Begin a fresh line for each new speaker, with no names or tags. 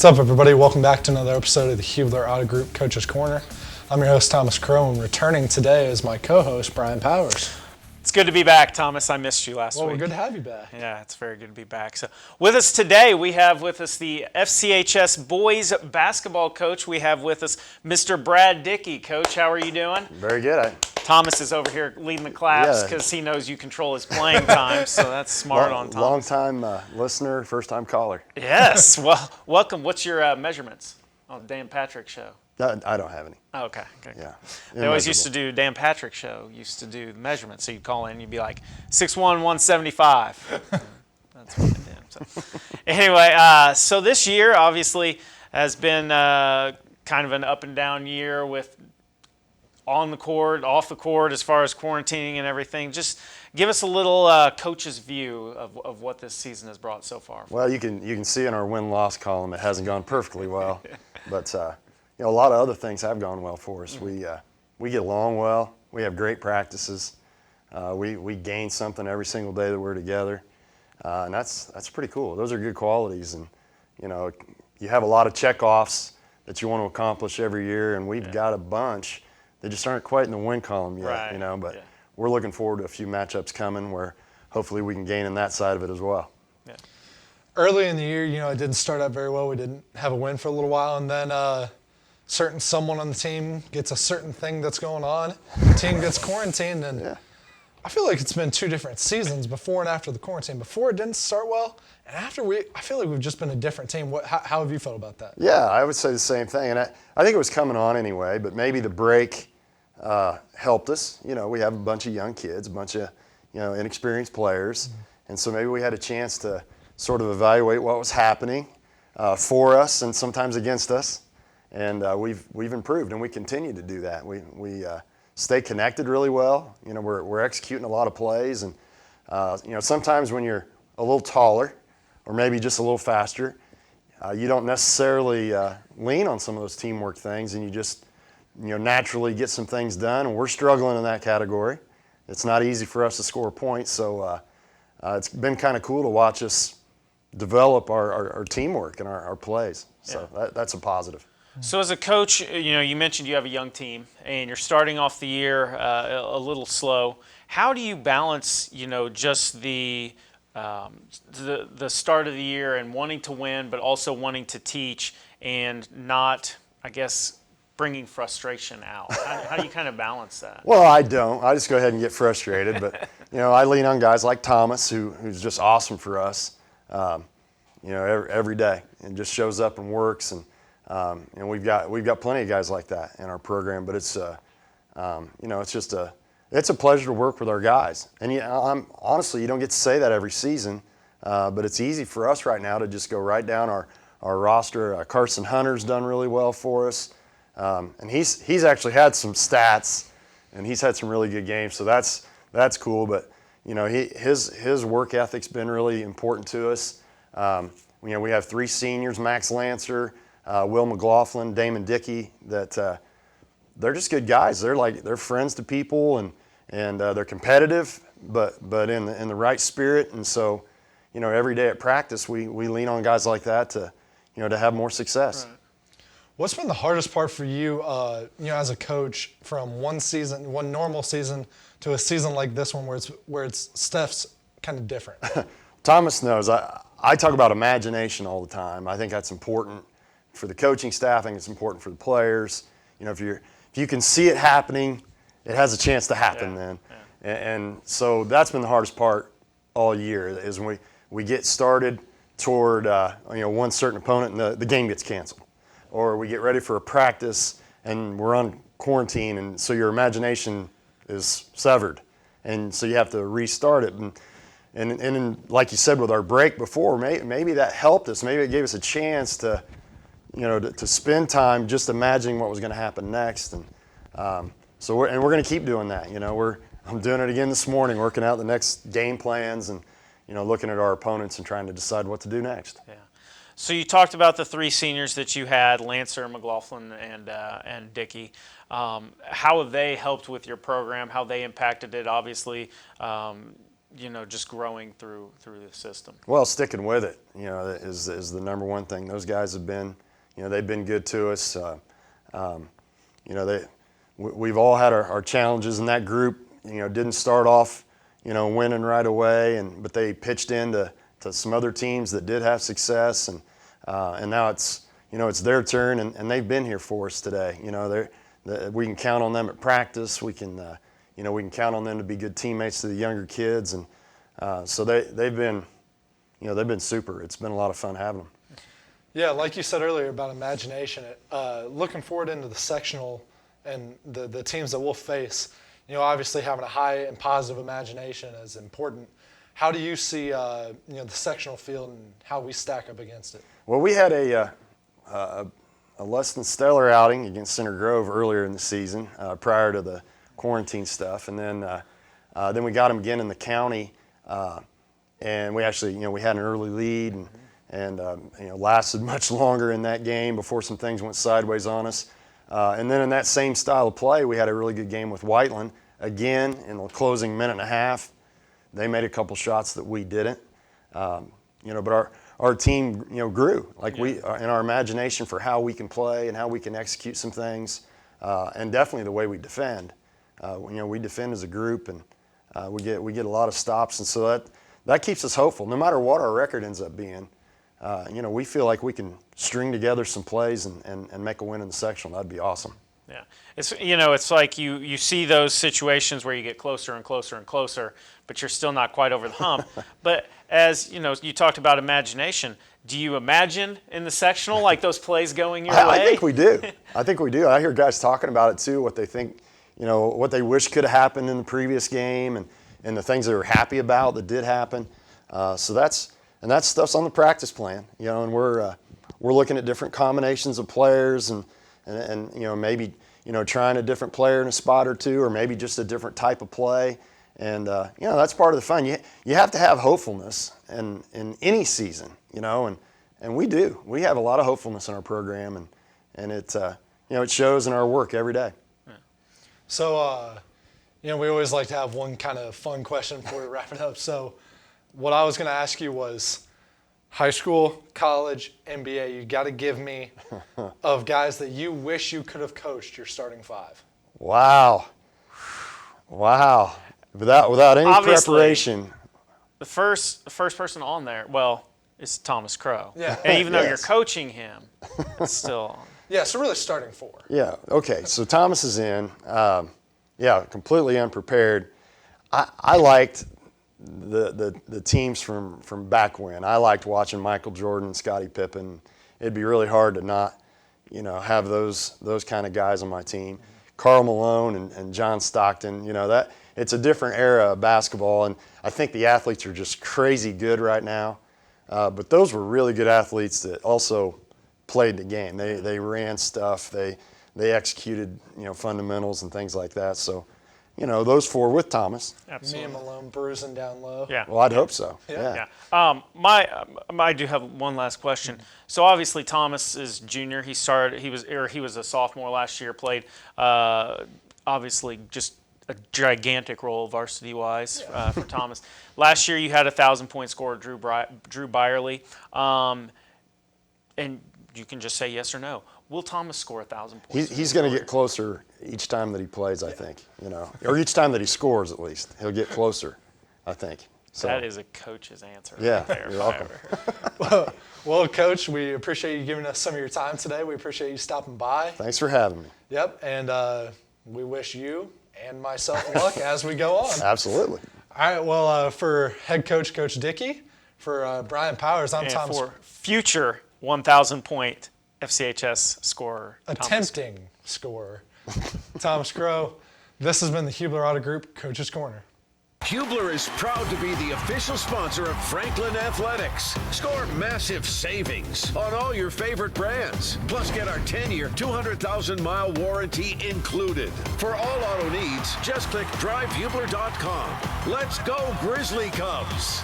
What's up, everybody? Welcome back to another episode of the Hubler Auto Group Coach's Corner. I'm your host, Thomas Crow, and returning today is my co-host, Brian Powers.
It's good to be back, Thomas. I missed you last week.
Well, we're good to have you back.
Yeah, it's very good to be back. So, with us today, we have with us the FCHS boys basketball coach. We have with us Mr. Brad Dickey. Coach, how are you doing?
Very good.
Thomas is over here leading the claps because he knows you control his playing time, so that's smart on Thomas.
Long-time listener, first-time caller.
Yes. Well, welcome. What's your measurements on Dan Patrick's show?
I don't have any.
Oh, okay.
Yeah.
They always used to do, Dan Patrick's show used to do measurements. So you'd call in and you'd be like, 6'1", 175. That's what they did. So. Anyway, so this year obviously has been kind of an up and down year with on the court, off the court, as far as quarantining and everything. Just give us a little coach's view of what this season has brought so far.
Well, you can see in our win-loss column it hasn't gone perfectly well, but a lot of other things have gone well for us. We get along well. We have great practices. We gain something every single day that we're together, and that's pretty cool. Those are good qualities, and you have a lot of check-offs that you want to accomplish every year, and we've got a bunch. They just aren't quite in the win column yet,
right.
But we're looking forward to a few matchups coming where hopefully we can gain in that side of it as well.
Yeah. Early in the year, it didn't start out very well. We didn't have a win for a little while, and then someone on the team gets a certain thing that's going on. The team gets quarantined, and I feel like it's been two different seasons before and after the quarantine. Before it didn't start well, and after I feel like we've just been a different team. How have you felt about that?
Yeah, I would say the same thing, and I think it was coming on anyway, but maybe the break helped us. We have a bunch of young kids, a bunch of inexperienced players, and so maybe we had a chance to sort of evaluate what was happening for us and sometimes against us, and we've improved, and we continue to do that. We stay connected really well. We're executing a lot of plays, and sometimes when you're a little taller or maybe just a little faster, you don't necessarily lean on some of those teamwork things, and you just naturally get some things done, and we're struggling in that category. It's not easy for us to score points, so it's been kind of cool to watch us develop our teamwork and our plays. So that's a positive.
So as a coach, you mentioned you have a young team, and you're starting off the year a little slow. How do you balance, just the start of the year and wanting to win, but also wanting to teach and not, I guess, bringing frustration out? How do you kind of balance that?
Well, I don't. I just go ahead and get frustrated. But, I lean on guys like Thomas, who's just awesome for us, every day, and just shows up and works. And we've got plenty of guys like that in our program. But it's it's a pleasure to work with our guys. And honestly, you don't get to say that every season, but it's easy for us right now to just go right down our roster. Carson Hunter's done really well for us. And he's actually had some stats, and he's had some really good games, so that's cool. But his work ethic's been really important to us. We have three seniors: Max Lancer, Will McLaughlin, Damon Dickey. That they're just good guys. They're friends to people, and they're competitive, but in the right spirit. And so, every day at practice, we lean on guys like that to have more success.
Right. What's been the hardest part for you, as a coach, from one normal season to a season like this one, where it's Steph's kind of different?
Thomas knows. I talk about imagination all the time. I think that's important for the coaching staff. I think it's important for the players. If you can see it happening, it has a chance to happen then. Yeah. And so that's been the hardest part all year, is when we get started toward one certain opponent and the game gets canceled. Or we get ready for a practice and we're on quarantine, and so your imagination is severed, and so you have to restart it. And like you said with our break before, maybe that helped us. Maybe it gave us a chance to spend time just imagining what was going to happen next. And so we're going to keep doing that. I'm doing it again this morning, working out the next game plans and looking at our opponents and trying to decide what to do next.
Yeah. So you talked about the three seniors that you had, Lancer, McLaughlin, and Dickey. How have they helped with your program? How they impacted it? Obviously, just growing through the system?
Well, sticking with it, is the number one thing. Those guys have been, they've been good to us. We've all had our challenges in that group. Didn't start off, winning right away, but they pitched into some other teams that did have success, and now it's their turn, and they've been here for us today. We can count on them at practice. We can count on them to be good teammates to the younger kids, and so they've been super. It's been a lot of fun having them.
Yeah, like you said earlier about imagination, looking forward into the sectional and the teams that we'll face, obviously having a high and positive imagination is important. How do you see the sectional field and how we stack up against it?
Well, we had a less than stellar outing against Center Grove earlier in the season, prior to the quarantine stuff, and then we got them again in the county, and we actually we had an early lead and lasted much longer in that game before some things went sideways on us. And then in that same style of play, we had a really good game with Whiteland. Again, in the closing minute and a half, they made a couple shots that we didn't. But our team, grew. We, in our imagination for how we can play and how we can execute some things, and definitely the way we defend. We defend as a group, and we get a lot of stops, and so that keeps us hopeful. No matter what our record ends up being, we feel like we can string together some plays and make a win in the sectional. That'd be awesome.
Yeah, it's like you see those situations where you get closer and closer and closer, but you're still not quite over the hump. But as you talked about imagination. Do you imagine in the sectional like those plays going your way?
I think we do. I hear guys talking about it too. What they think, what they wish could have happened in the previous game, and the things they were happy about that did happen. So that stuff's on the practice plan. And we're looking at different combinations of players and maybe trying a different player in a spot or two, or maybe just a different type of play. And that's part of the fun. You have to have hopefulness in any season, and we do. We have a lot of hopefulness in our program, and it it shows in our work every day.
Yeah. So we always like to have one kind of fun question before we wrap it up. So what I was going to ask you was high school, college, NBA. You got to give me of guys that you wish you could have coached your starting five.
Wow. Without any
Obviously,
preparation.
The first person on there, is Thomas Crow.
Yeah.
And even though you're coaching him, it's still on.
Yeah, so really starting four.
Yeah, okay. So Thomas is in. Completely unprepared. I liked the teams from back when. I liked watching Michael Jordan, Scottie Pippen. It'd be really hard to not, have those kind of guys on my team. Karl Malone and John Stockton, that it's a different era of basketball, and I think the athletes are just crazy good right now. But those were really good athletes that also played the game. They ran stuff. They executed fundamentals and things like that. So, those four with Thomas.
Absolutely.
Me and Malone bruising down low.
Yeah.
Well, I'd hope so.
Yeah.
I do have one last question. So obviously Thomas is junior. He was a sophomore last year. Played obviously just a gigantic role varsity-wise for Thomas. Last year you had a 1,000-point scorer, Drew Byerly, and you can just say yes or no. Will Thomas score 1,000 points?
He's going to get closer each time that he plays, I think. Or each time that he scores, at least he'll get closer, I think. So
that is a coach's answer.
Yeah,
right there,
you're welcome.
Well, Coach, we appreciate you giving us some of your time today. We appreciate you stopping by.
Thanks for having me.
Yep, and we wish you and myself luck as we go on.
Absolutely.
All right, well, for head coach, Coach Dickey, for Brian Powers, I'm
And
Thomas.
for future 1,000-point FCHS scorer.
Attempting scorer, Thomas Crow. This has been the Hubler Auto Group Coach's Corner.
Hubler is proud to be the official sponsor of Franklin Athletics. Score massive savings on all your favorite brands. Plus, get our 10-year, 200,000-mile warranty included. For all auto needs, just click drivehubler.com. Let's go, Grizzly Cubs!